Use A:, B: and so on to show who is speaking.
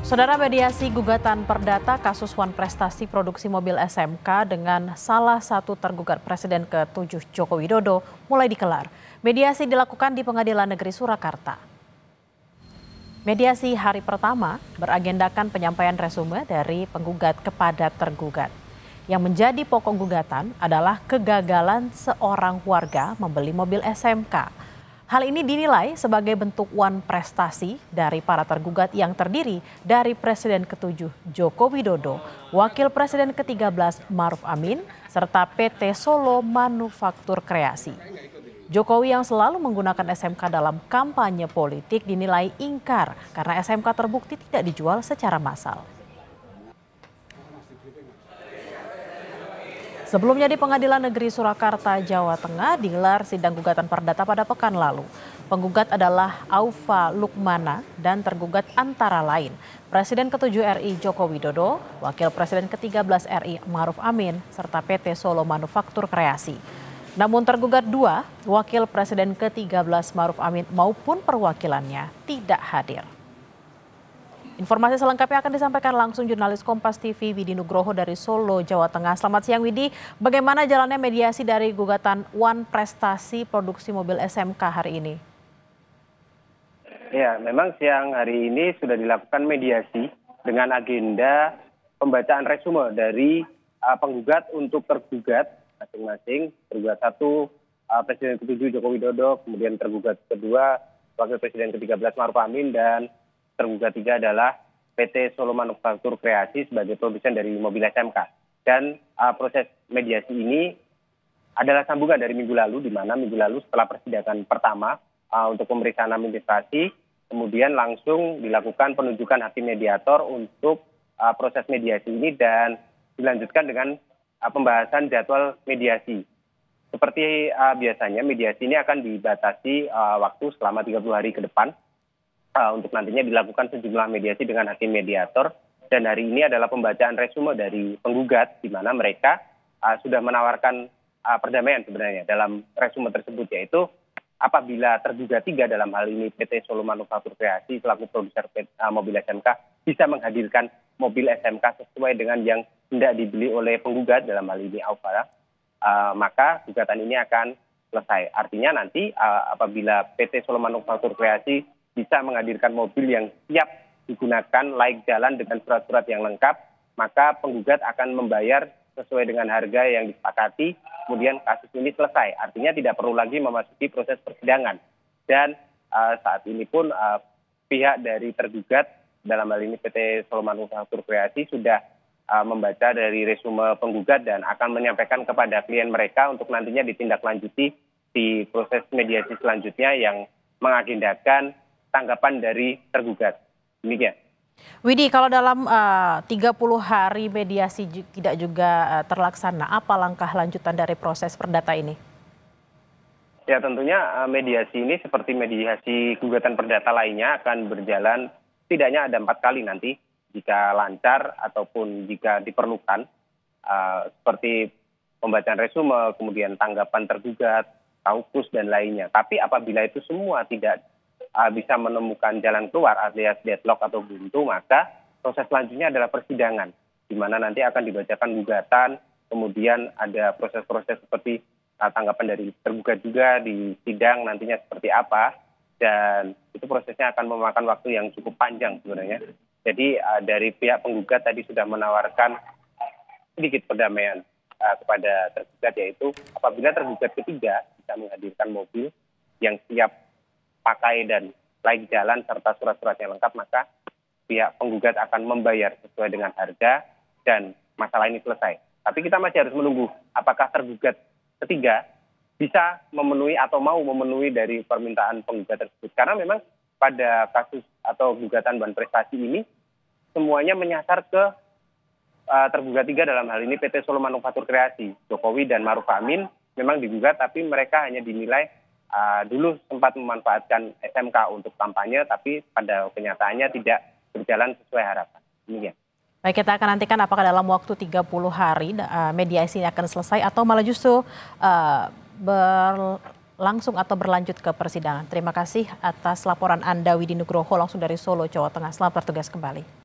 A: Saudara, mediasi gugatan perdata kasus Wan Prestasi produksi mobil SMK dengan salah satu tergugat Presiden ke-7 Joko Widodo mulai dikelar. Mediasi dilakukan di Pengadilan Negeri Surakarta. Mediasi hari pertama beragendakan penyampaian resume dari penggugat kepada tergugat. Yang menjadi pokok gugatan adalah kegagalan seorang warga membeli mobil SMK. Hal ini dinilai sebagai bentuk wan prestasi dari para tergugat yang terdiri dari Presiden ke-7 Joko Widodo, Wakil Presiden ke-13 Maruf Amin, serta PT Solo Manufaktur Kreasi. Jokowi yang selalu menggunakan SMK dalam kampanye politik dinilai ingkar karena SMK terbukti tidak dijual secara massal. Sebelumnya di Pengadilan Negeri Surakarta, Jawa Tengah digelar sidang gugatan perdata pada pekan lalu. Penggugat adalah Aufa Lukmana dan tergugat antara lain Presiden ke-7 RI Joko Widodo, Wakil Presiden ke-13 RI Maruf Amin, serta PT Solo Manufaktur Kreasi. Namun tergugat dua, Wakil Presiden ke-13 Maruf Amin maupun perwakilannya tidak hadir. Informasi selengkapnya akan disampaikan langsung jurnalis Kompas TV Widi Nugroho dari Solo, Jawa Tengah. Selamat siang Widi, bagaimana jalannya mediasi dari gugatan Wan Prestasi produksi mobil SMK hari ini?
B: Ya, memang siang hari ini sudah dilakukan mediasi dengan agenda pembacaan resume dari penggugat untuk tergugat masing-masing. Tergugat satu Presiden ke-7 Joko Widodo, kemudian tergugat kedua Wakil Presiden ke-13 Maruf Amin, dan tergugat tiga adalah PT Solo Manufaktur Kreasi sebagai produsen dari mobil SMK. Dan proses mediasi ini adalah sambungan dari minggu lalu, di mana minggu lalu setelah persidangan pertama untuk pemeriksaan administrasi, kemudian langsung dilakukan penunjukan hakim mediator untuk proses mediasi ini dan dilanjutkan dengan pembahasan jadwal mediasi. Seperti biasanya mediasi ini akan dibatasi waktu selama 30 hari ke depan. Untuk nantinya dilakukan sejumlah mediasi dengan hakim mediator, dan hari ini adalah pembacaan resume dari penggugat di mana mereka sudah menawarkan perdamaian sebenarnya dalam resume tersebut, yaitu apabila tergugat tiga dalam hal ini PT Solo Manufaktur Kreasi selaku produser mobil SMK bisa menghadirkan mobil SMK sesuai dengan yang hendak dibeli oleh penggugat dalam hal ini Aufa, maka gugatan ini akan selesai. Artinya nanti apabila PT Solo Manufaktur Kreasi bisa menghadirkan mobil yang siap digunakan, layak jalan dengan surat-surat yang lengkap, maka penggugat akan membayar sesuai dengan harga yang disepakati, kemudian kasus ini selesai. Artinya tidak perlu lagi memasuki proses persidangan. Dan saat ini pun pihak dari tergugat, dalam hal ini PT Solo Manufaktur Kreasi, sudah membaca dari resume penggugat dan akan menyampaikan kepada klien mereka untuk nantinya ditindaklanjuti di proses mediasi selanjutnya yang mengagendakan tanggapan dari tergugat. Demikian.
A: Widi, kalau dalam 30 hari mediasi tidak juga terlaksana, apa langkah lanjutan dari proses perdata ini?
B: Ya, tentunya mediasi ini seperti mediasi gugatan perdata lainnya akan berjalan setidaknya ada 4 kali nanti jika lancar ataupun jika diperlukan, seperti pembacaan resume, kemudian tanggapan tergugat, kaukus dan lainnya. Tapi apabila itu semua tidak bisa menemukan jalan keluar alias deadlock atau buntu, maka proses selanjutnya adalah persidangan, di mana nanti akan dibacakan gugatan, kemudian ada proses-proses seperti tanggapan dari tergugat juga di sidang nantinya seperti apa, dan itu prosesnya akan memakan waktu yang cukup panjang sebenarnya. Jadi dari pihak penggugat tadi sudah menawarkan sedikit perdamaian kepada tergugat, yaitu apabila tergugat ketiga bisa menghadirkan mobil yang siap pakai dan layak jalan serta surat-suratnya lengkap, maka pihak penggugat akan membayar sesuai dengan harga dan masalah ini selesai. Tapi kita masih harus menunggu apakah tergugat ketiga bisa memenuhi atau mau memenuhi dari permintaan penggugat tersebut. Karena memang pada kasus atau gugatan Wan Prestasi ini semuanya menyasar ke tergugat tiga, dalam hal ini PT Solo Manufaktur Kreasi. Jokowi dan Maruf Amin memang digugat, tapi mereka hanya dinilai dulu sempat memanfaatkan SMK untuk kampanye, tapi pada kenyataannya tidak berjalan sesuai harapan. Demikian.
A: Baik, kita akan nantikan apakah dalam waktu 30 hari mediasi ini akan selesai atau malah justru berlangsung atau berlanjut ke persidangan. Terima kasih atas laporan Anda Widi Nugroho langsung dari Solo, Jawa Tengah. Selamat bertugas kembali.